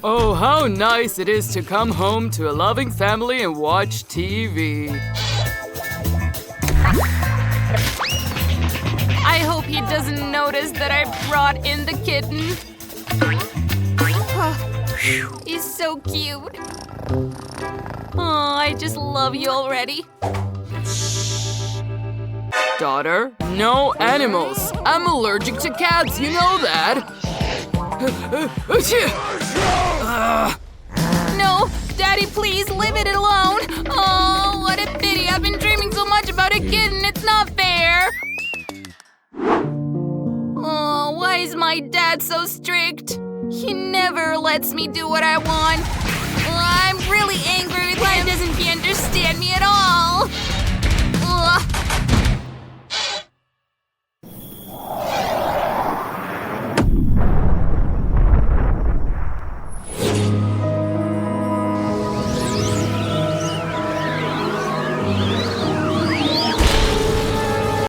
Oh, how nice it is to come home to a loving family and watch TV. I hope he doesn't notice that I brought in the kitten. He's so cute. Oh, I just love you already. Daughter, no animals. I'm allergic to cats, you know that. No, Daddy, please leave it alone. Oh, what a pity. I've been dreaming so much about a kitten. It's not fair. Oh, why is my dad so strict? He never lets me do what I want. I'm really angry with him. Why doesn't he understand me at all?